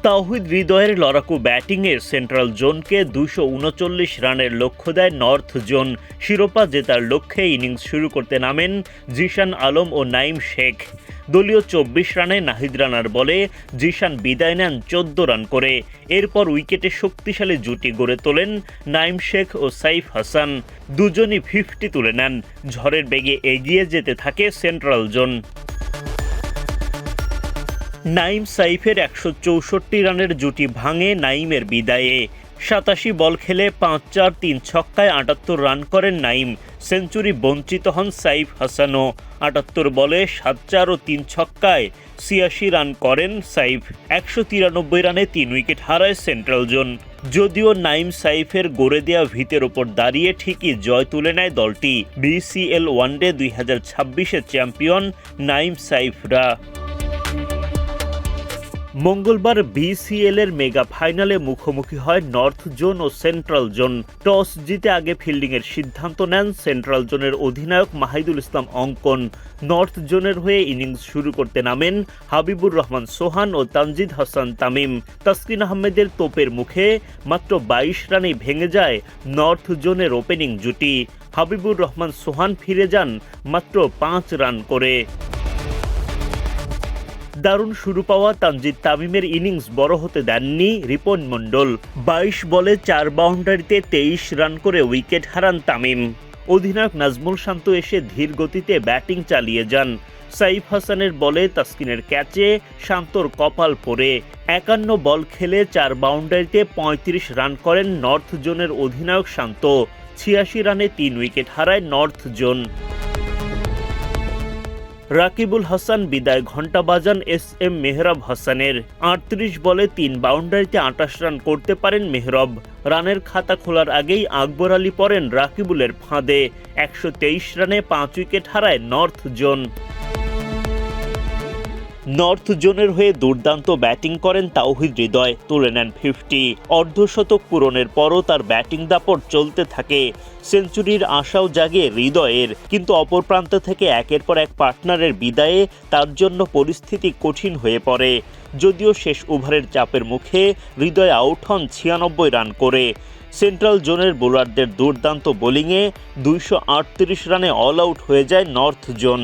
তাওহিদ হৃদয়ের লড়াকু ব্যাটিংয়ে সেন্ট্রাল জোনকে 239 রানের লক্ষ্য দেয় নর্থ জোন। শিরোপা জেতার লক্ষ্যে ইনিংস শুরু করতে নামেন জিশান আলম ও নাইম শেখ। দলীয় 24 রানে নাহিদ রানার বলে জিশান বিদায় নেন 14 রান করে। এরপর উইকেটে শক্তিশালী জুটি গড়ে তোলেন নাইম শেখ ও সাইফ হাসান। দুজনই 50 তুলে নেন। ঝড়ের বেগে এগিয়ে যেতে থাকে সেন্ট্রাল জোন। নাইম সাইফের 164 রানের জুটি ভাঙে নাইমের বিদায়ে। 87 বল খেলে 5-4 3 ছক্কায় 78 রান করেন নাইম। সেঞ্চুরি বঞ্চিত হন সাইফ হাসানও। 78 বলে 7-4 ও 3 ছক্কায় 86 রান করেন সাইফ। 193 রানে 3 উইকেট হারায় সেন্ট্রাল জোন। যদিও নাইম সাইফের গড়ে দেয়া ভিতের ওপর দাঁড়িয়ে ঠিকই জয় তুলে নেয় দলটি। বিসিএল ওয়ানডে 2026-এর চ্যাম্পিয়ন নাইম সাইফরা। মঙ্গলবার বিসিএল-এর মেগা ফাইনালে মুখোমুখি হয় নর্থ জোন ও সেন্ট্রাল জোন। টস জিতে আগে ফিল্ডিংয়ের সিদ্ধান্ত নেন সেন্ট্রাল জোনের অধিনায়ক মাহিদুল ইসলাম অঙ্কন। নর্থ জোনের হয়ে ইনিংস শুরু করতে নামেন হাবিবুর রহমান সোহান ও তানজিদ হাসান তামিম। তাসকিন আহমেদের তোপের মুখে মাত্র 22 রানেই ভেঙে যায় নর্থ জোনের ওপেনিং জুটি। হাবিবুর রহমান সোহান ফিরে যান মাত্র 5 রান করে। দারুণ শুরু পাওয়া তানজিদ তামিমের ইনিংস বড় হতে দেননি রিপন মণ্ডল। 22 বলে 4 বাউন্ডারিতে 23 রান করে উইকেট হারান তামিম। অধিনায়ক নাজমুল শান্ত এসে ধীর গতিতে ব্যাটিং চালিয়ে যান। সাইফ হাসানের বলে তাসকিনের ক্যাচে শান্তর কপাল পড়ে। 51 বল খেলে 4 বাউন্ডারিতে 35 রান করেন নর্থ জোনের অধিনায়ক শান্ত। 86 রানে 3 উইকেট হারায় নর্থ জোন। রাকিবুল হাসান বিদায় ঘণ্টা বাজান এস.এম. মেহরাব হাসানের। 38 বলে 3 বাউন্ডারিতে 28 রান করতে পারেন মেহরাব। রানের খাতা খোলার আগেই আকবর আলী পড়েন রাকিবুলের ফাঁদে। 123 রানে 5 উইকেট হারায় নর্থ জোন। নর্থ জোনের হয়ে দুর্দান্ত ব্যাটিং করেন তাওহিদ হৃদয়, তুলে নেন 50। অর্ধশতক পূরণের পরও তার ব্যাটিং দাপট চলতে থাকে। সেঞ্চুরির আশাও জাগে হৃদয়ের, কিন্তু অপর প্রান্ত থেকে একের পর এক পার্টনারের বিদায়ে তার জন্য পরিস্থিতি কঠিন হয়ে পড়ে। যদিও শেষ ওভারের চাপের মুখে হৃদয় আউট হন 96 রান করে। সেন্ট্রাল জোনের বোলারদের দুর্দান্ত বোলিংয়ে 238 রানে অল আউট হয়ে যায় নর্থ জোন।